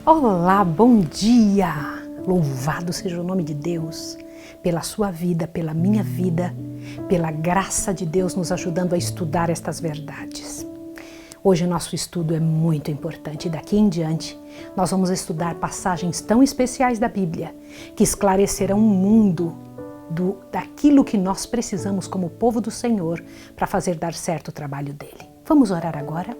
Olá, bom dia! Louvado seja o nome de Deus, pela sua vida, pela minha vida, pela graça de Deus nos ajudando a estudar estas verdades. Hoje o nosso estudo é muito importante. Daqui em diante, nós vamos estudar passagens tão especiais da Bíblia que esclarecerão o mundo daquilo que nós precisamos como povo do Senhor para fazer dar certo o trabalho dele. Vamos orar agora?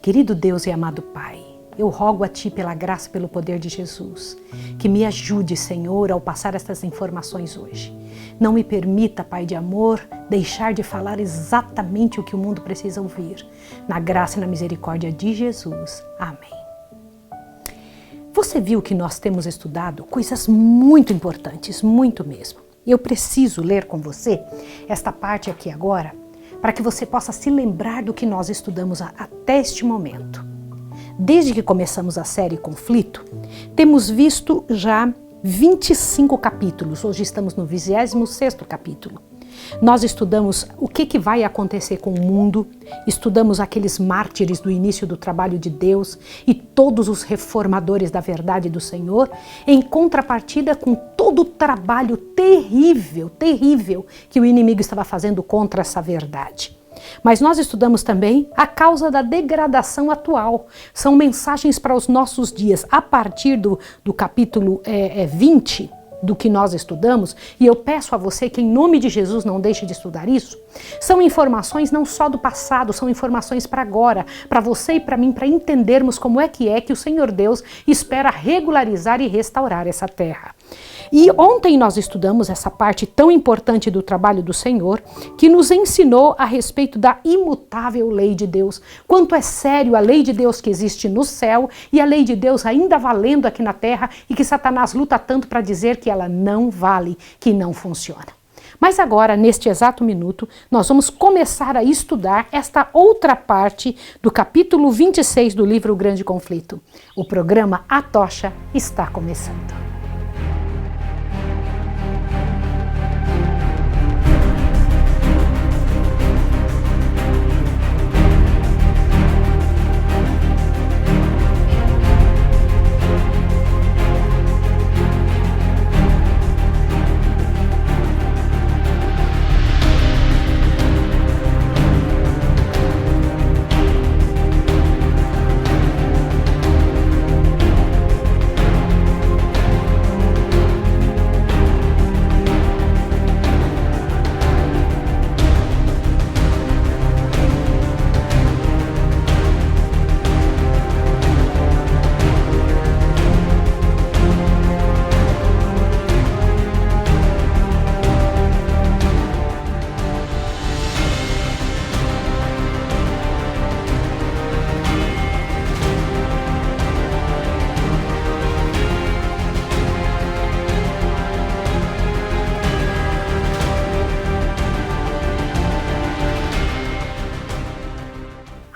Querido Deus e amado Pai, eu rogo a Ti pela graça e pelo poder de Jesus, que me ajude, Senhor, ao passar estas informações hoje. Não me permita, Pai de amor, deixar de falar exatamente o que o mundo precisa ouvir. Na graça e na misericórdia de Jesus. Amém. Você viu que nós temos estudado coisas muito importantes, muito mesmo. Eu preciso ler com você esta parte aqui agora, para que você possa se lembrar do que nós estudamos até este momento. Desde que começamos a série Conflito, temos visto já 25 capítulos. Hoje estamos no 26º capítulo. Nós estudamos o que vai acontecer com o mundo, estudamos aqueles mártires do início do trabalho de Deus e todos os reformadores da verdade do Senhor, em contrapartida com todo o trabalho terrível que o inimigo estava fazendo contra essa verdade. Mas nós estudamos também a causa da degradação atual. São mensagens para os nossos dias, a partir do capítulo 20 do que nós estudamos, e eu peço a você que em nome de Jesus não deixe de estudar isso. São informações não só do passado, são informações para agora, para você e para mim, para entendermos como é que o Senhor Deus espera regularizar e restaurar essa terra. E ontem nós estudamos essa parte tão importante do trabalho do Senhor, que nos ensinou a respeito da imutável lei de Deus. Quanto é sério a lei de Deus que existe no céu e a lei de Deus ainda valendo aqui na terra e que Satanás luta tanto para dizer que ela não vale, que não funciona. Mas agora, neste exato minuto, nós vamos começar a estudar esta outra parte do capítulo 26 do livro O Grande Conflito. O programa A Tocha está começando.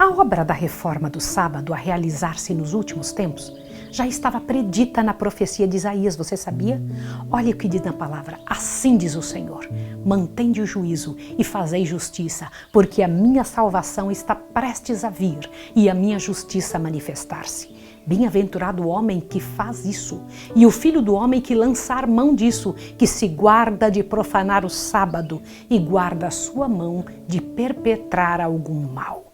A obra da reforma do sábado a realizar-se nos últimos tempos já estava predita na profecia de Isaías, você sabia? Olha o que diz na palavra: assim diz o Senhor, mantende o juízo e fazei justiça, porque a minha salvação está prestes a vir e a minha justiça a manifestar-se. Bem-aventurado o homem que faz isso, e o filho do homem que lançar mão disso, que se guarda de profanar o sábado e guarda a sua mão de perpetrar algum mal.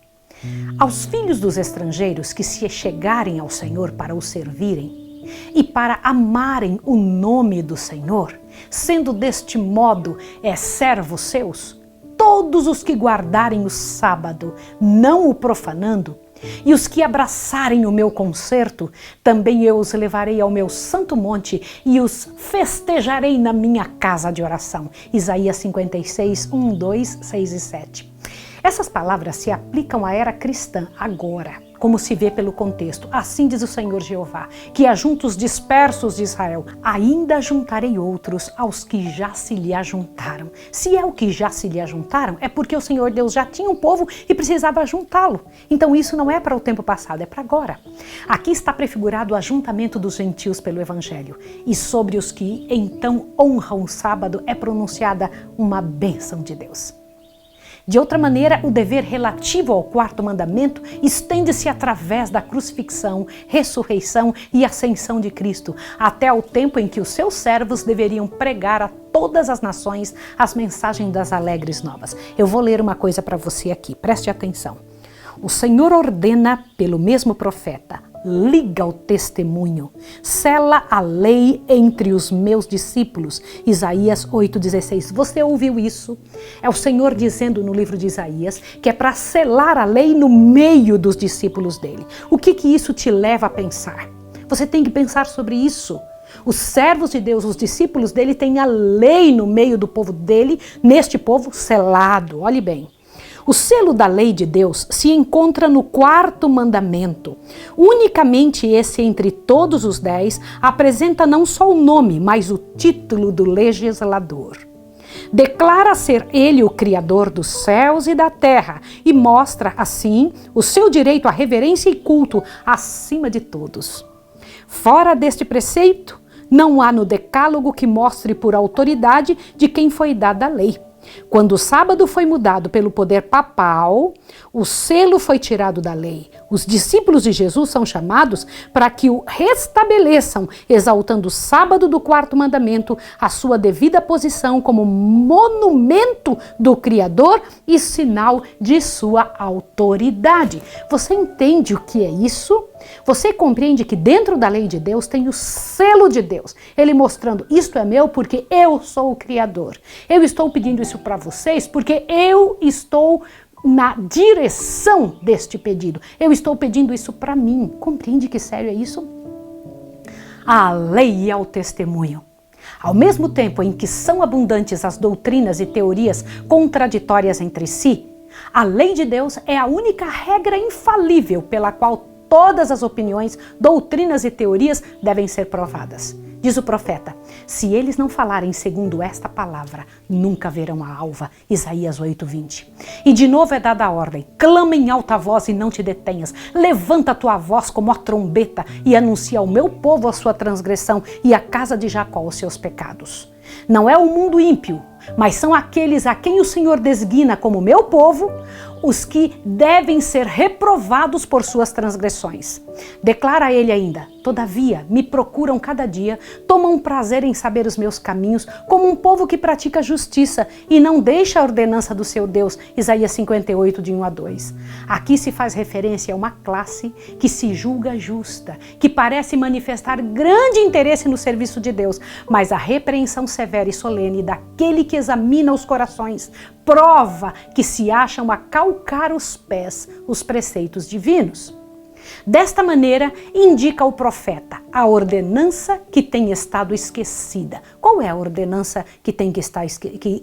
Aos filhos dos estrangeiros que se chegarem ao Senhor para o servirem e para amarem o nome do Senhor, sendo deste modo servos seus, todos os que guardarem o sábado, não o profanando, e os que abraçarem o meu concerto, também eu os levarei ao meu santo monte e os festejarei na minha casa de oração. Isaías 56, 1, 2, 6 e 7. Essas palavras se aplicam à era cristã agora, como se vê pelo contexto. Assim diz o Senhor Jeová, que ajunta os dispersos de Israel, ainda juntarei outros aos que já se lhe ajuntaram. Se é o que já se lhe ajuntaram, é porque o Senhor Deus já tinha um povo e precisava ajuntá-lo. Então isso não é para o tempo passado, é para agora. Aqui está prefigurado o ajuntamento dos gentios pelo Evangelho. E sobre os que então honram o sábado é pronunciada uma bênção de Deus. De outra maneira, o dever relativo ao quarto mandamento estende-se através da crucifixão, ressurreição e ascensão de Cristo, até o tempo em que os seus servos deveriam pregar a todas as nações as mensagens das alegres novas. Eu vou ler uma coisa para você aqui, preste atenção. O Senhor ordena pelo mesmo profeta: liga o testemunho, sela a lei entre os meus discípulos. Isaías 8,16. Você ouviu isso? É o Senhor dizendo no livro de Isaías que é para selar a lei no meio dos discípulos dele. O que isso te leva a pensar? Você tem que pensar sobre isso. Os servos de Deus, os discípulos dele, têm a lei no meio do povo dele, neste povo selado. Olhe bem. O selo da lei de Deus se encontra no quarto mandamento. Unicamente esse entre todos os 10 apresenta não só o nome, mas o título do legislador. Declara ser ele o Criador dos céus e da terra e mostra, assim, o seu direito à reverência e culto acima de todos. Fora deste preceito, não há no decálogo que mostre por autoridade de quem foi dada a lei. Quando o sábado foi mudado pelo poder papal, o selo foi tirado da lei. Os discípulos de Jesus são chamados para que o restabeleçam, exaltando o sábado do quarto mandamento, a sua devida posição como monumento do Criador e sinal de sua autoridade. Você entende o que é isso? Você compreende que dentro da lei de Deus tem o selo de Deus. Ele mostrando, isto é meu porque eu sou o Criador. Eu estou pedindo isso para vocês porque eu estou na direção deste pedido. Eu estou pedindo isso para mim. Compreende que sério é isso? A lei é o testemunho. Ao mesmo tempo em que são abundantes as doutrinas e teorias contraditórias entre si, a lei de Deus é a única regra infalível pela qual todas as opiniões, doutrinas e teorias devem ser provadas. Diz o profeta: se eles não falarem segundo esta palavra, nunca verão a alva. Isaías 8:20. E de novo é dada a ordem: clama em alta voz e não te detenhas. Levanta a tua voz como a trombeta e anuncia ao meu povo a sua transgressão e à casa de Jacó os seus pecados. Não é o mundo ímpio, mas são aqueles a quem o Senhor designa como meu povo, os que devem ser reprovados por suas transgressões. Declara ele ainda: todavia, me procuram cada dia, tomam prazer em saber os meus caminhos, como um povo que pratica justiça e não deixa a ordenança do seu Deus. Isaías 58, de 1 a 2. Aqui se faz referência a uma classe que se julga justa, que parece manifestar grande interesse no serviço de Deus, mas a repreensão severa e solene daquele que examina os corações prova que se acham a calcar os pés os preceitos divinos. Desta maneira, indica o profeta a ordenança que tem estado esquecida. Qual é a ordenança que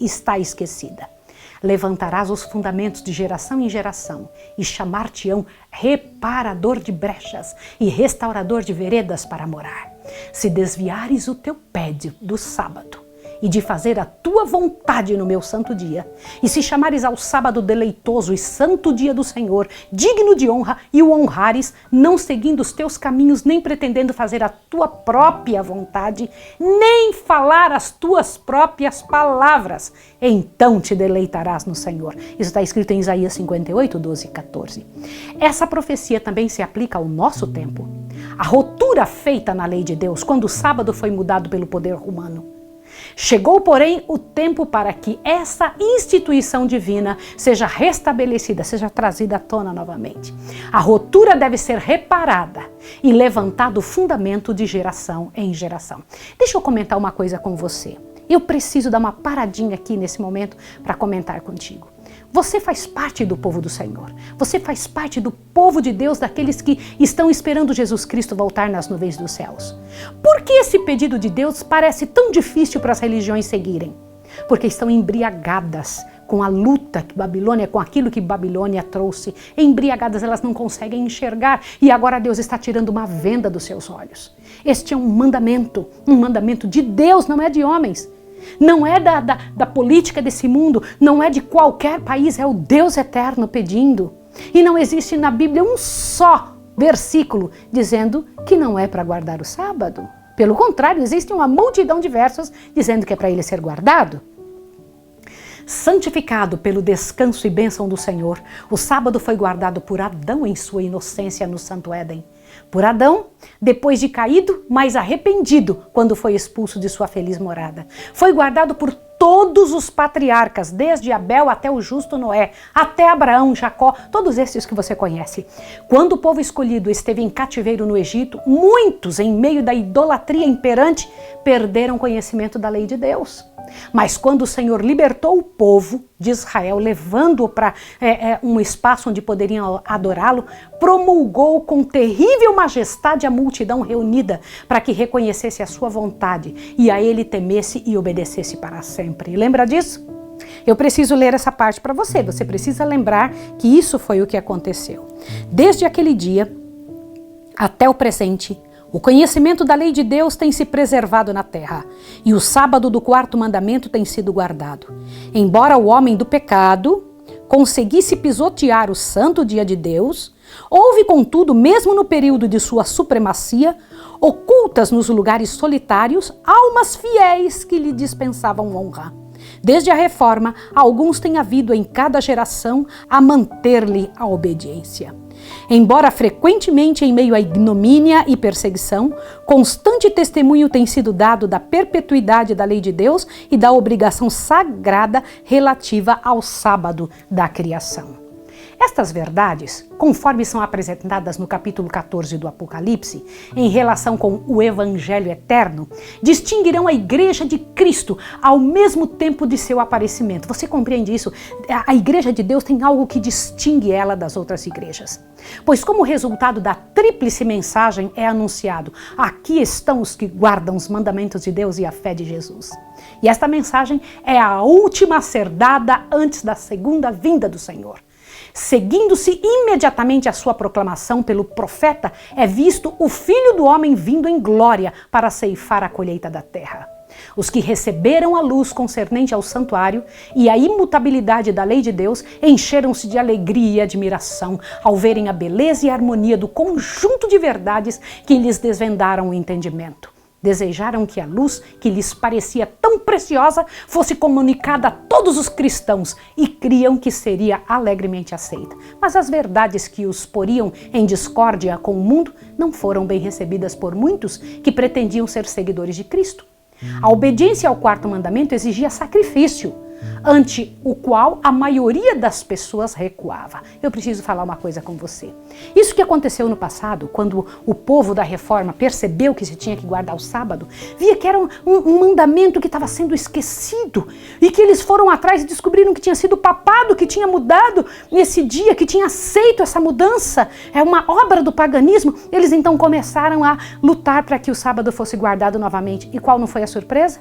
está esquecida? Levantarás os fundamentos de geração em geração e chamar-te-ão reparador de brechas e restaurador de veredas para morar. Se desviares o teu pé do sábado e de fazer a tua vontade no meu santo dia, e se chamares ao sábado deleitoso e santo dia do Senhor, digno de honra, e o honrares, não seguindo os teus caminhos, nem pretendendo fazer a tua própria vontade, nem falar as tuas próprias palavras, então te deleitarás no Senhor. Isso está escrito em Isaías 58, 12 e 14. Essa profecia também se aplica ao nosso tempo. A ruptura feita na lei de Deus, quando o sábado foi mudado pelo poder romano. Chegou, porém, o tempo para que essa instituição divina seja restabelecida, seja trazida à tona novamente. A ruptura deve ser reparada e levantado o fundamento de geração em geração. Deixa eu comentar uma coisa com você. Eu preciso dar uma paradinha aqui nesse momento para comentar contigo. Você faz parte do povo do Senhor. Você faz parte do povo de Deus, daqueles que estão esperando Jesus Cristo voltar nas nuvens dos céus. Por que esse pedido de Deus parece tão difícil para as religiões seguirem? Porque estão embriagadas com a luta que Babilônia, com aquilo que Babilônia trouxe. Embriagadas, elas não conseguem enxergar. E agora Deus está tirando uma venda dos seus olhos. Este é um mandamento de Deus, não é de homens. Não é da política desse mundo, não é de qualquer país, é o Deus eterno pedindo. E não existe na Bíblia um só versículo dizendo que não é para guardar o sábado. Pelo contrário, existe uma multidão de versos dizendo que é para ele ser guardado. Santificado pelo descanso e bênção do Senhor, o sábado foi guardado por Adão em sua inocência no Santo Éden. Por Adão, depois de caído, mas arrependido quando foi expulso de sua feliz morada. Foi guardado por todos os patriarcas, desde Abel até o justo Noé, até Abraão, Jacó, todos esses que você conhece. Quando o povo escolhido esteve em cativeiro no Egito, muitos, em meio da idolatria imperante, perderam conhecimento da lei de Deus. Mas quando o Senhor libertou o povo de Israel, levando-o para um espaço onde poderiam adorá-lo, promulgou com terrível majestade a multidão reunida para que reconhecesse a sua vontade e a ele temesse e obedecesse para sempre. Lembra disso? Eu preciso ler essa parte para você. Você precisa lembrar que isso foi o que aconteceu. Desde aquele dia até o presente, o conhecimento da lei de Deus tem se preservado na terra, e o sábado do quarto mandamento tem sido guardado. Embora o homem do pecado conseguisse pisotear o santo dia de Deus, houve, contudo, mesmo no período de sua supremacia, ocultas nos lugares solitários, almas fiéis que lhe dispensavam honra. Desde a reforma, alguns têm havido em cada geração a manter-lhe a obediência. Embora frequentemente em meio à ignomínia e perseguição, constante testemunho tem sido dado da perpetuidade da lei de Deus e da obrigação sagrada relativa ao sábado da criação. Estas verdades, conforme são apresentadas no capítulo 14 do Apocalipse, em relação com o Evangelho eterno, distinguirão a Igreja de Cristo ao mesmo tempo de seu aparecimento. Você compreende isso? A Igreja de Deus tem algo que distingue ela das outras igrejas. Pois como resultado da tríplice mensagem é anunciado: aqui estão os que guardam os mandamentos de Deus e a fé de Jesus. E esta mensagem é a última a ser dada antes da segunda vinda do Senhor. Seguindo-se imediatamente a sua proclamação pelo profeta, é visto o Filho do Homem vindo em glória para ceifar a colheita da terra. Os que receberam a luz concernente ao santuário e a imutabilidade da lei de Deus encheram-se de alegria e admiração ao verem a beleza e a harmonia do conjunto de verdades que lhes desvendaram o entendimento. Desejaram que a luz, que lhes parecia tão preciosa, fosse comunicada a todos os cristãos e criam que seria alegremente aceita. Mas as verdades que os poriam em discórdia com o mundo não foram bem recebidas por muitos que pretendiam ser seguidores de Cristo. A obediência ao quarto mandamento exigia sacrifício, ante o qual a maioria das pessoas recuava. Eu preciso falar uma coisa com você. Isso que aconteceu no passado, quando o povo da reforma percebeu que se tinha que guardar o sábado, via que era um mandamento que estava sendo esquecido e que eles foram atrás e descobriram que tinha sido o papado que tinha mudado nesse dia, que tinha aceito essa mudança. É uma obra do paganismo. Eles então começaram a lutar para que o sábado fosse guardado novamente. E qual não foi a surpresa?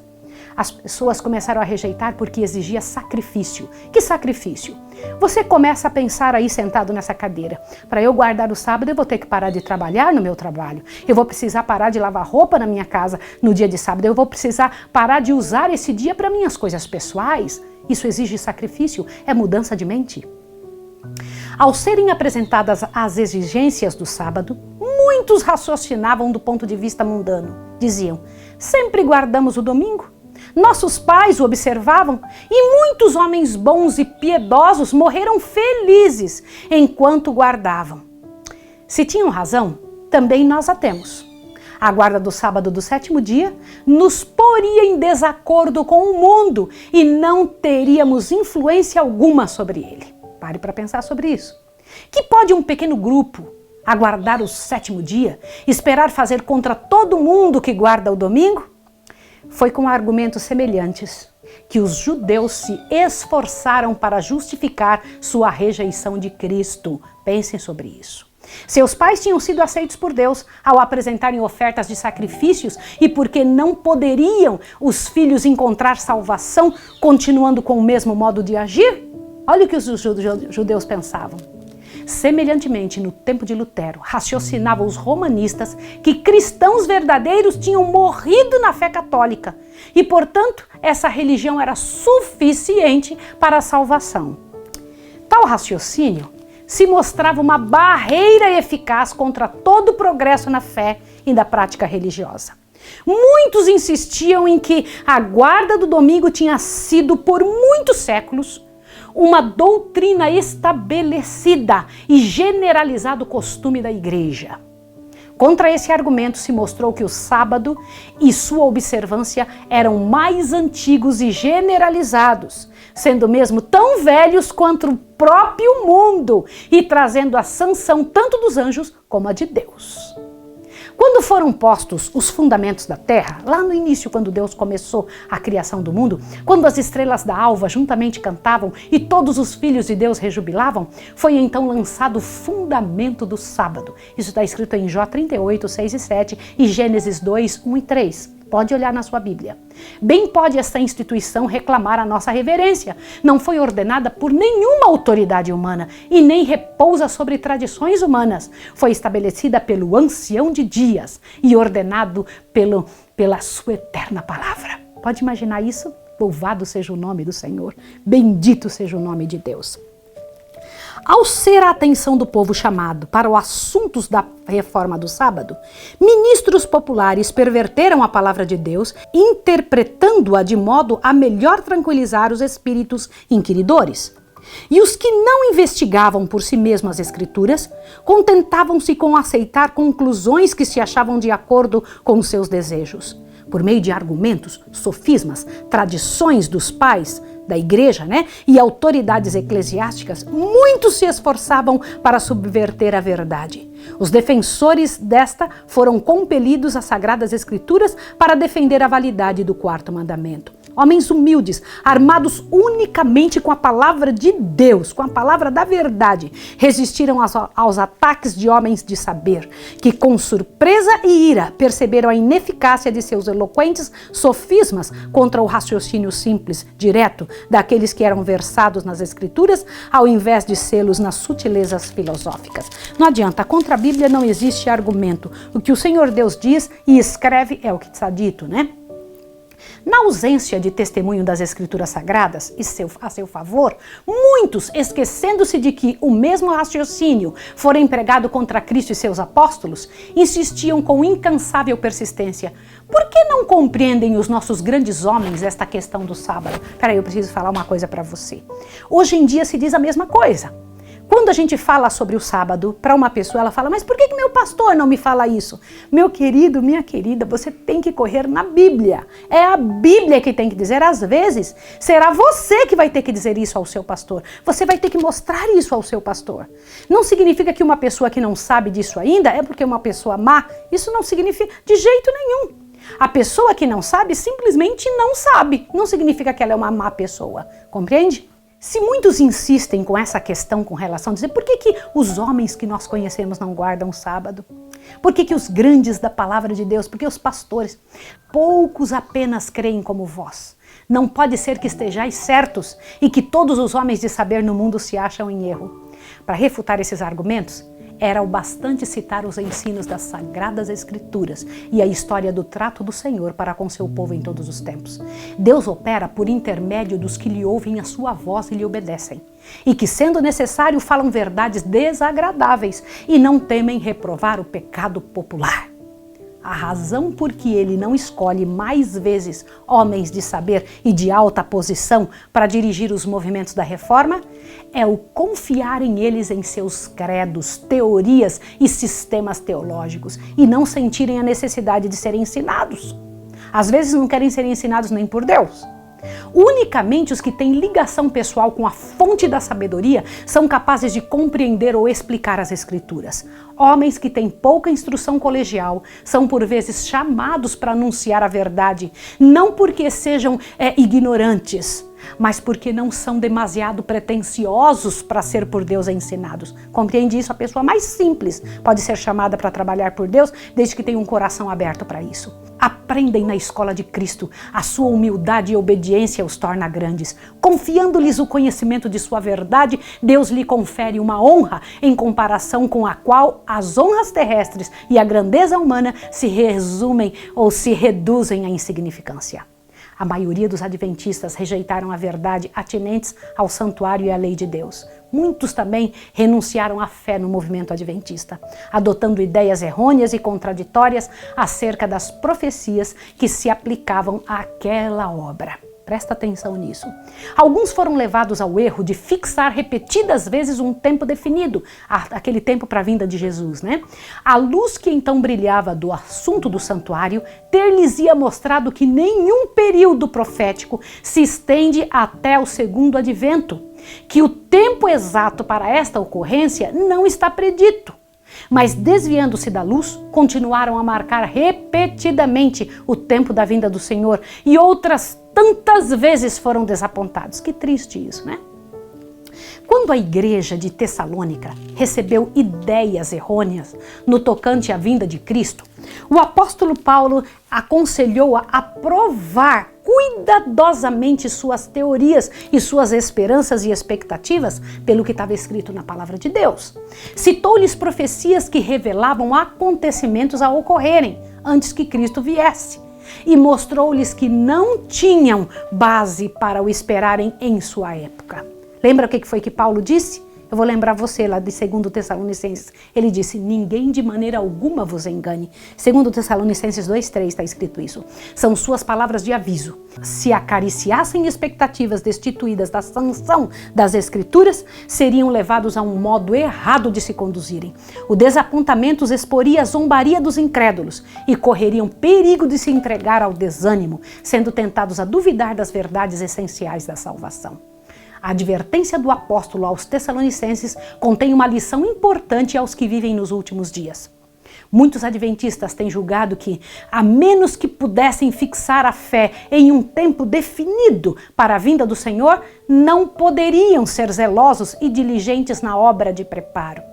As pessoas começaram a rejeitar porque exigia sacrifício. Que sacrifício? Você começa a pensar aí sentado nessa cadeira: para eu guardar o sábado eu vou ter que parar de trabalhar no meu trabalho, eu vou precisar parar de lavar roupa na minha casa no dia de sábado, eu vou precisar parar de usar esse dia para minhas coisas pessoais. Isso exige sacrifício, é mudança de mente. Ao serem apresentadas as exigências do sábado, muitos raciocinavam do ponto de vista mundano. Diziam: sempre guardamos o domingo. Nossos pais o observavam e muitos homens bons e piedosos morreram felizes enquanto guardavam. Se tinham razão, também nós a temos. A guarda do sábado do sétimo dia nos poria em desacordo com o mundo e não teríamos influência alguma sobre ele. Pare para pensar sobre isso. Que pode um pequeno grupo aguardar o sétimo dia, esperar fazer contra todo mundo que guarda o domingo? Foi com argumentos semelhantes que os judeus se esforçaram para justificar sua rejeição de Cristo. Pensem sobre isso. Seus pais tinham sido aceitos por Deus ao apresentarem ofertas de sacrifícios e porque não poderiam os filhos encontrar salvação continuando com o mesmo modo de agir? Olha o que os judeus pensavam. Semelhantemente, no tempo de Lutero, raciocinavam os romanistas que cristãos verdadeiros tinham morrido na fé católica e, portanto, essa religião era suficiente para a salvação. Tal raciocínio se mostrava uma barreira eficaz contra todo o progresso na fé e na prática religiosa. Muitos insistiam em que a guarda do domingo tinha sido por muitos séculos uma doutrina estabelecida e generalizado costume da igreja. Contra esse argumento se mostrou que o sábado e sua observância eram mais antigos e generalizados, sendo mesmo tão velhos quanto o próprio mundo e trazendo a sanção tanto dos anjos como a de Deus. Quando foram postos os fundamentos da terra, lá no início, quando Deus começou a criação do mundo, quando as estrelas da alva juntamente cantavam e todos os filhos de Deus rejubilavam, foi então lançado o fundamento do sábado. Isso está escrito em Jó 38, 6 e 7 e Gênesis 2, 1 e 3. Pode olhar na sua Bíblia. Bem pode esta instituição reclamar a nossa reverência. Não foi ordenada por nenhuma autoridade humana e nem repousa sobre tradições humanas. Foi estabelecida pelo ancião de dias e ordenado pela sua eterna palavra. Pode imaginar isso? Louvado seja o nome do Senhor. Bendito seja o nome de Deus. Ao ser a atenção do povo chamado para os assuntos da reforma do sábado, ministros populares perverteram a palavra de Deus, interpretando-a de modo a melhor tranquilizar os espíritos inquiridores. E os que não investigavam por si mesmos as escrituras, contentavam-se com aceitar conclusões que se achavam de acordo com os seus desejos. Por meio de argumentos, sofismas, tradições dos pais da igreja, e autoridades eclesiásticas, muitos se esforçavam para subverter a verdade. Os defensores desta foram compelidos às Sagradas Escrituras para defender a validade do quarto mandamento. Homens humildes, armados unicamente com a palavra de Deus, com a palavra da verdade, resistiram aos ataques de homens de saber, que com surpresa e ira perceberam a ineficácia de seus eloquentes sofismas contra o raciocínio simples, direto, daqueles que eram versados nas Escrituras, ao invés de sê-los nas sutilezas filosóficas. Não adianta, contra a Bíblia não existe argumento. O que o Senhor Deus diz e escreve é o que está dito, Na ausência de testemunho das Escrituras Sagradas a seu favor, muitos, esquecendo-se de que o mesmo raciocínio fora empregado contra Cristo e seus apóstolos, insistiam com incansável persistência. Por que não compreendem os nossos grandes homens esta questão do sábado? Peraí, eu preciso falar uma coisa para você. Hoje em dia se diz a mesma coisa. Quando a gente fala sobre o sábado para uma pessoa, ela fala, mas por que meu pastor não me fala isso? Meu querido, minha querida, você tem que correr na Bíblia. É a Bíblia que tem que dizer. Às vezes, será você que vai ter que dizer isso ao seu pastor. Você vai ter que mostrar isso ao seu pastor. Não significa que uma pessoa que não sabe disso ainda é porque é uma pessoa má. Isso não significa de jeito nenhum. A pessoa que não sabe simplesmente não sabe. Não significa que ela é uma má pessoa. Compreende? Se muitos insistem com essa questão com relação a dizer por que os homens que nós conhecemos não guardam o sábado? Por que os grandes da palavra de Deus? Porque os pastores, poucos apenas creem como vós. Não pode ser que estejais certos e que todos os homens de saber no mundo se acham em erro. Para refutar esses argumentos, era o bastante citar os ensinos das Sagradas Escrituras e a história do trato do Senhor para com seu povo em todos os tempos. Deus opera por intermédio dos que lhe ouvem a sua voz e lhe obedecem, e que, sendo necessário, falam verdades desagradáveis e não temem reprovar o pecado popular. A razão por que ele não escolhe mais vezes homens de saber e de alta posição para dirigir os movimentos da reforma é o confiar em eles em seus credos, teorias e sistemas teológicos e não sentirem a necessidade de serem ensinados. Às vezes não querem ser ensinados nem por Deus. Unicamente os que têm ligação pessoal com a fonte da sabedoria são capazes de compreender ou explicar as Escrituras. Homens que têm pouca instrução colegial são por vezes chamados para anunciar a verdade, não porque sejam ignorantes, mas porque não são demasiado pretensiosos para ser por Deus ensinados. Compreende isso? A pessoa mais simples pode ser chamada para trabalhar por Deus, desde que tenha um coração aberto para isso. Aprendem na escola de Cristo. A sua humildade e obediência os torna grandes. Confiando-lhes o conhecimento de sua verdade, Deus lhe confere uma honra em comparação com a qual as honras terrestres e a grandeza humana se resumem ou se reduzem à insignificância. A maioria dos adventistas rejeitaram a verdade atinentes ao santuário e à lei de Deus. Muitos também renunciaram à fé no movimento adventista, adotando ideias errôneas e contraditórias acerca das profecias que se aplicavam àquela obra. Presta atenção nisso. Alguns foram levados ao erro de fixar repetidas vezes um tempo definido, aquele tempo para a vinda de Jesus, né? A luz que então brilhava do assunto do santuário ter-lhes-ia mostrado que nenhum período profético se estende até o segundo advento, que o tempo exato para esta ocorrência não está predito. Mas desviando-se da luz, continuaram a marcar repetidamente o tempo da vinda do Senhor e outras tantas vezes foram desapontados. Que triste isso, né? Quando a igreja de Tessalônica recebeu ideias errôneas no tocante à vinda de Cristo, o apóstolo Paulo aconselhou-a a provar cuidadosamente suas teorias e suas esperanças e expectativas pelo que estava escrito na palavra de Deus. Citou-lhes profecias que revelavam acontecimentos a ocorrerem antes que Cristo viesse e mostrou-lhes que não tinham base para o esperarem em sua época. Lembra o que foi que Paulo disse? Eu vou lembrar você lá de 2 Tessalonicenses. Ele disse, ninguém de maneira alguma vos engane. 2 Tessalonicenses 2:3 está escrito isso. São suas palavras de aviso. Se acariciassem expectativas destituídas da sanção das Escrituras, seriam levados a um modo errado de se conduzirem. O desapontamento os exporia à zombaria dos incrédulos e correriam perigo de se entregar ao desânimo, sendo tentados a duvidar das verdades essenciais da salvação. A advertência do apóstolo aos Tessalonicenses contém uma lição importante aos que vivem nos últimos dias. Muitos adventistas têm julgado que, a menos que pudessem fixar a fé em um tempo definido para a vinda do Senhor, não poderiam ser zelosos e diligentes na obra de preparo.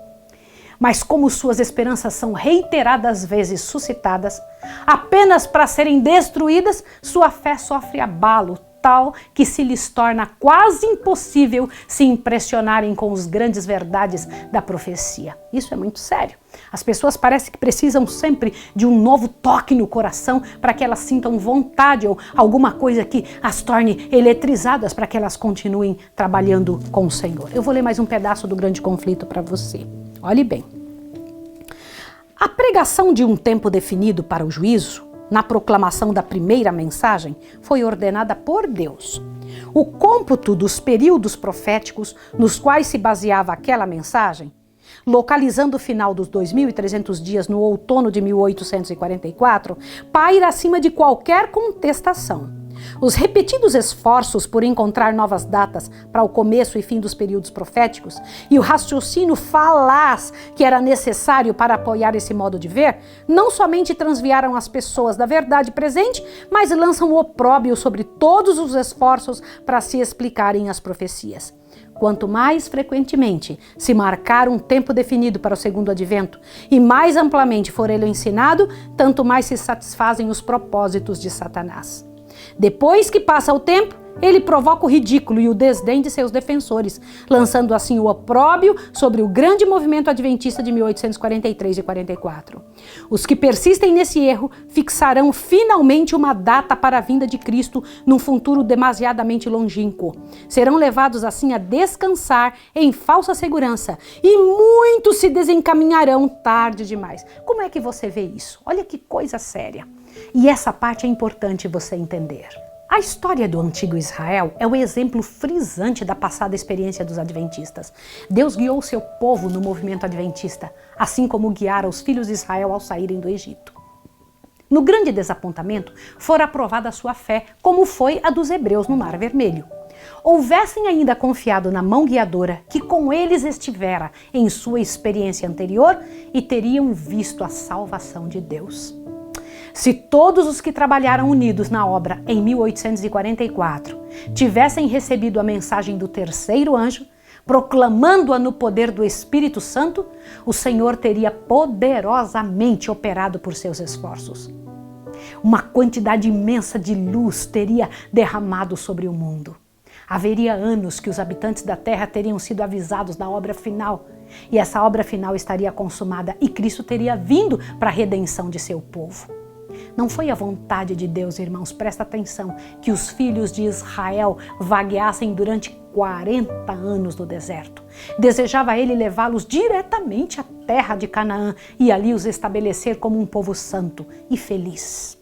Mas como suas esperanças são reiteradas vezes suscitadas, apenas para serem destruídas, sua fé sofre abalo, tal que se lhes torna quase impossível se impressionarem com as grandes verdades da profecia. Isso é muito sério. As pessoas parecem que precisam sempre de um novo toque no coração para que elas sintam vontade ou alguma coisa que as torne eletrizadas para que elas continuem trabalhando com o Senhor. Eu vou ler mais um pedaço do grande conflito para você. Olhe bem. A pregação de um tempo definido para o juízo, na proclamação da primeira mensagem, foi ordenada por Deus. O cômputo dos períodos proféticos nos quais se baseava aquela mensagem, localizando o final dos 2.300 dias no outono de 1844, paira acima de qualquer contestação. Os repetidos esforços por encontrar novas datas para o começo e fim dos períodos proféticos e o raciocínio falaz que era necessário para apoiar esse modo de ver, não somente transviaram as pessoas da verdade presente, mas lançam opróbrio sobre todos os esforços para se explicarem as profecias. Quanto mais frequentemente se marcar um tempo definido para o segundo advento e mais amplamente for ele ensinado, tanto mais se satisfazem os propósitos de Satanás. Depois que passa o tempo, ele provoca o ridículo e o desdém de seus defensores, lançando assim o opróbio sobre o grande movimento adventista de 1843 e 44. Os que persistem nesse erro fixarão finalmente uma data para a vinda de Cristo num futuro demasiadamente longínquo. Serão levados assim a descansar em falsa segurança e muitos se desencaminharão tarde demais. Como é que você vê isso? Olha que coisa séria. E essa parte é importante você entender. A história do antigo Israel é o exemplo frisante da passada experiência dos adventistas. Deus guiou seu povo no movimento adventista, assim como guiara os filhos de Israel ao saírem do Egito. No grande desapontamento, fora aprovada a sua fé, como foi a dos hebreus no Mar Vermelho. Houvessem ainda confiado na mão guiadora que com eles estivera em sua experiência anterior e teriam visto a salvação de Deus. Se todos os que trabalharam unidos na obra em 1844 tivessem recebido a mensagem do terceiro anjo, proclamando-a no poder do Espírito Santo, o Senhor teria poderosamente operado por seus esforços. Uma quantidade imensa de luz teria derramado sobre o mundo. Haveria anos que os habitantes da terra teriam sido avisados da obra final, e essa obra final estaria consumada e Cristo teria vindo para a redenção de seu povo. Não foi a vontade de Deus, irmãos, presta atenção, que os filhos de Israel vagueassem durante 40 anos no deserto. Desejava ele levá-los diretamente à terra de Canaã e ali os estabelecer como um povo santo e feliz.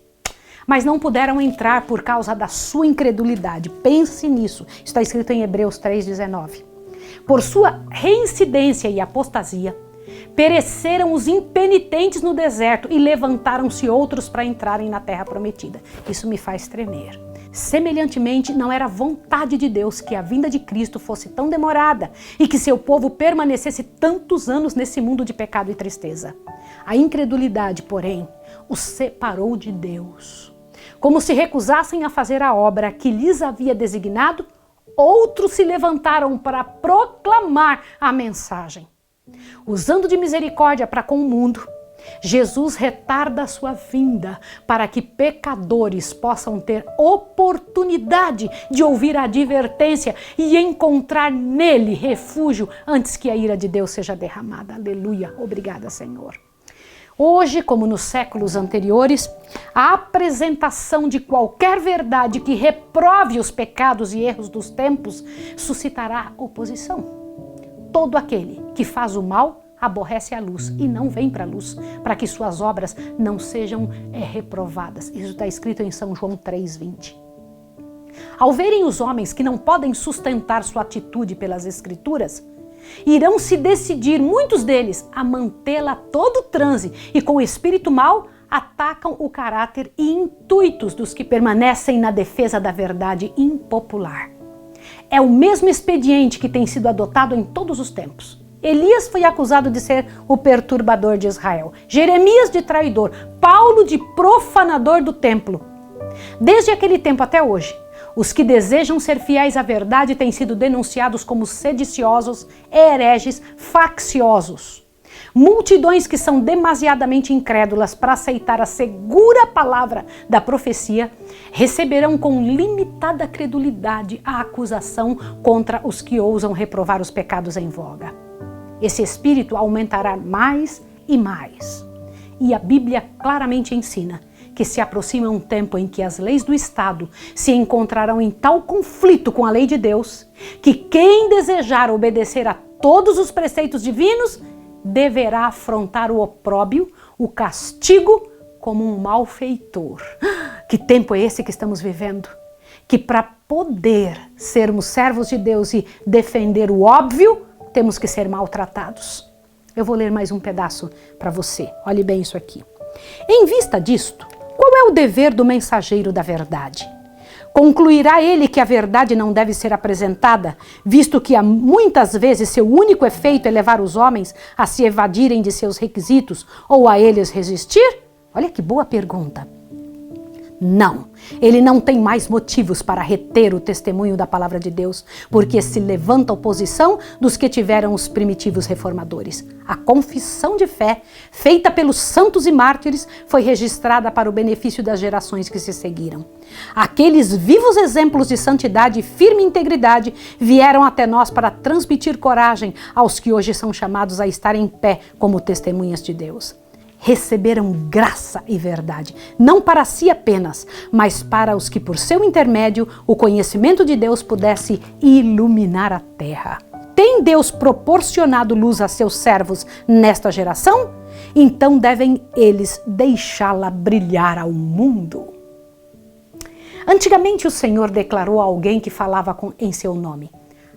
Mas não puderam entrar por causa da sua incredulidade. Pense nisso. Está escrito em Hebreus 3,19. Por sua reincidência e apostasia, pereceram os impenitentes no deserto e levantaram-se outros para entrarem na terra prometida. Isso me faz tremer. Semelhantemente, não era vontade de Deus que a vinda de Cristo fosse tão demorada e que seu povo permanecesse tantos anos nesse mundo de pecado e tristeza. A incredulidade, porém, os separou de Deus. Como se recusassem a fazer a obra que lhes havia designado, outros se levantaram para proclamar a mensagem. Usando de misericórdia para com o mundo, Jesus retarda a sua vinda para que pecadores possam ter oportunidade de ouvir a advertência e encontrar nele refúgio antes que a ira de Deus seja derramada. Aleluia. Obrigada, Senhor. Hoje, como nos séculos anteriores, a apresentação de qualquer verdade que reprove os pecados e erros dos tempos suscitará oposição. Todo aquele que faz o mal aborrece a luz e não vem para a luz, para que suas obras não sejam reprovadas. Isso está escrito em São João 3,20. Ao verem os homens que não podem sustentar sua atitude pelas Escrituras, irão se decidir, muitos deles, a mantê-la a todo transe e com o espírito mau atacam o caráter e intuitos dos que permanecem na defesa da verdade impopular. É o mesmo expediente que tem sido adotado em todos os tempos. Elias foi acusado de ser o perturbador de Israel, Jeremias de traidor, Paulo de profanador do templo. Desde aquele tempo até hoje, os que desejam ser fiéis à verdade têm sido denunciados como sediciosos, hereges, facciosos. Multidões que são demasiadamente incrédulas para aceitar a segura palavra da profecia receberão com limitada credulidade a acusação contra os que ousam reprovar os pecados em voga. Esse espírito aumentará mais e mais. E a Bíblia claramente ensina que se aproxima um tempo em que as leis do Estado se encontrarão em tal conflito com a lei de Deus, que quem desejar obedecer a todos os preceitos divinos deverá afrontar o opróbio, o castigo, como um malfeitor. Que tempo é esse que estamos vivendo? Que para poder sermos servos de Deus e defender o óbvio, temos que ser maltratados. Eu vou ler mais um pedaço para você. Olhe bem isso aqui. Em vista disto, qual é o dever do mensageiro da verdade? Concluirá ele que a verdade não deve ser apresentada, visto que muitas vezes seu único efeito é levar os homens a se evadirem de seus requisitos ou a eles resistir? Olha que boa pergunta. Não, ele não tem mais motivos para reter o testemunho da palavra de Deus, porque se levanta oposição dos que tiveram os primitivos reformadores. A confissão de fé, feita pelos santos e mártires, foi registrada para o benefício das gerações que se seguiram. Aqueles vivos exemplos de santidade e firme integridade vieram até nós para transmitir coragem aos que hoje são chamados a estar em pé como testemunhas de Deus. Receberam graça e verdade, não para si apenas, mas para os que por seu intermédio o conhecimento de Deus pudesse iluminar a terra. Tem Deus proporcionado luz a seus servos nesta geração? Então devem eles deixá-la brilhar ao mundo. Antigamente o Senhor declarou a alguém que falava em seu nome: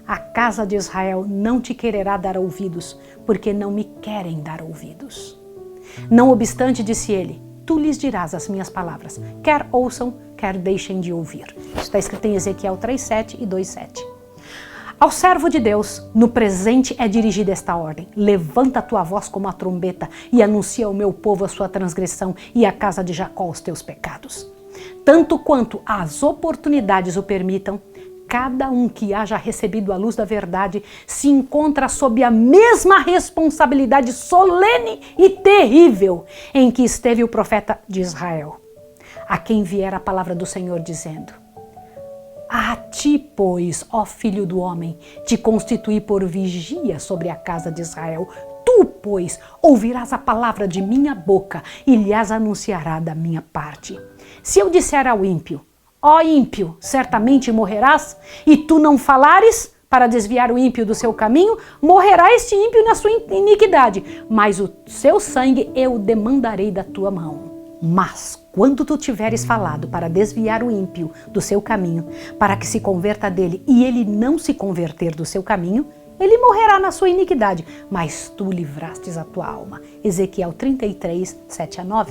a casa de Israel não te quererá dar ouvidos, porque não me querem dar ouvidos. Não obstante, disse ele, tu lhes dirás as minhas palavras, quer ouçam, quer deixem de ouvir. Isso está escrito em Ezequiel 3:7 e 2:7. Ao servo de Deus, no presente é dirigida esta ordem: levanta a tua voz como a trombeta e anuncia ao meu povo a sua transgressão e à casa de Jacó os teus pecados. Tanto quanto as oportunidades o permitam, cada um que haja recebido a luz da verdade se encontra sob a mesma responsabilidade solene e terrível em que esteve o profeta de Israel, a quem viera a palavra do Senhor dizendo: a ti, pois, ó filho do homem, te constituí por vigia sobre a casa de Israel, Tu, pois, ouvirás a palavra de minha boca e lhes anunciará da minha parte. Se eu disser ao ímpio, ó ímpio, certamente morrerás, e tu não falares para desviar o ímpio do seu caminho, morrerá este ímpio na sua iniquidade, mas o seu sangue eu demandarei da tua mão. Mas quando tu tiveres falado para desviar o ímpio do seu caminho, para que se converta dele e ele não se converter do seu caminho, ele morrerá na sua iniquidade, mas tu livrastes a tua alma. Ezequiel 33, 7-9.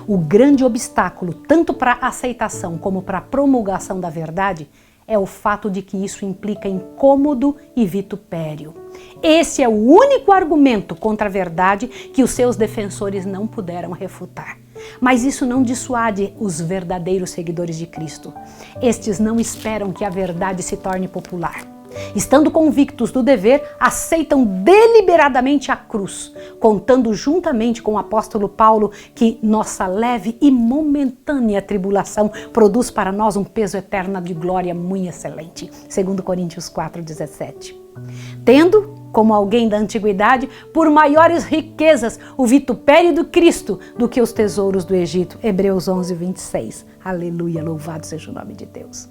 O grande obstáculo, tanto para a aceitação como para a promulgação da verdade, é o fato de que isso implica incômodo e vitupério. Esse é o único argumento contra a verdade que os seus defensores não puderam refutar. Mas isso não dissuade os verdadeiros seguidores de Cristo. Estes não esperam que a verdade se torne popular. Estando convictos do dever, aceitam deliberadamente a cruz, contando juntamente com o apóstolo Paulo que nossa leve e momentânea tribulação produz para nós um peso eterno de glória muito excelente. 2 Coríntios 4:17. Tendo, como alguém da antiguidade, por maiores riquezas o vitupério do Cristo do que os tesouros do Egito. Hebreus 11:26. Aleluia, louvado seja o nome de Deus.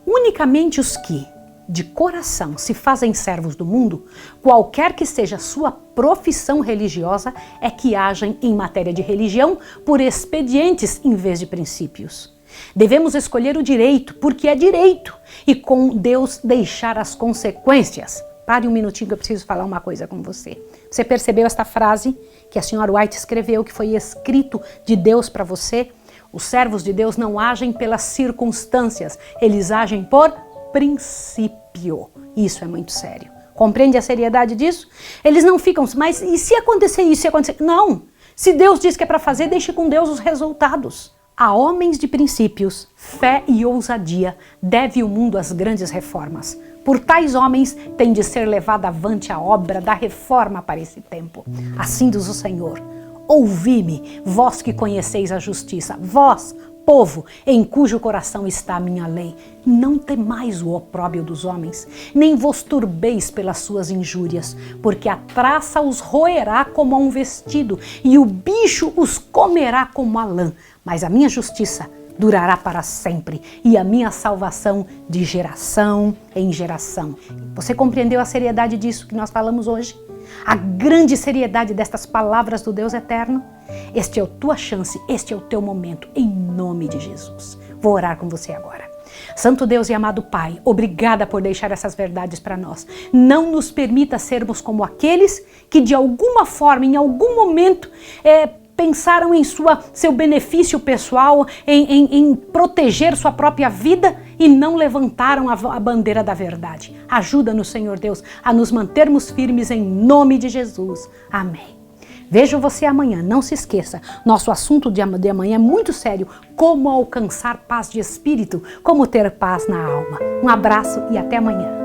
Unicamente os que de coração se fazem servos do mundo, qualquer que seja sua profissão religiosa, é que agem em matéria de religião por expedientes em vez de princípios. Devemos escolher o direito, porque é direito, e com Deus deixar as consequências. Pare um minutinho que eu preciso falar uma coisa com você. Você percebeu esta frase que a senhora White escreveu, que foi escrito de Deus para você? Os servos de Deus não agem pelas circunstâncias, eles agem por princípio. Isso é muito sério. Compreende a seriedade disso? Eles não ficam, mas e se acontecer isso, se acontecer... Não! Se Deus diz que é para fazer, deixe com Deus os resultados. A homens de princípios, fé e ousadia, deve o mundo as grandes reformas. Por tais homens tem de ser levada avante a obra da reforma para esse tempo. Assim diz o Senhor: ouvi-me, vós que conheceis a justiça, vós, povo, em cujo coração está a minha lei. Não temais o opróbrio dos homens, nem vos turbeis pelas suas injúrias, porque a traça os roerá como a um vestido, e o bicho os comerá como a lã. Mas a minha justiça durará para sempre, e a minha salvação de geração em geração. Você compreendeu a seriedade disso que nós falamos hoje? A grande seriedade destas palavras do Deus eterno? Este é a tua chance, este é o teu momento, em nome de Jesus. Vou orar com você agora. Santo Deus e amado Pai, obrigada por deixar essas verdades para nós. Não nos permita sermos como aqueles que de alguma forma, em algum momento, pensaram em seu benefício pessoal, em proteger sua própria vida e não levantaram a bandeira da verdade. Ajuda-nos, Senhor Deus, a nos mantermos firmes em nome de Jesus. Amém. Vejo você amanhã, não se esqueça, nosso assunto de amanhã é muito sério, como alcançar paz de espírito, como ter paz na alma. Um abraço e até amanhã.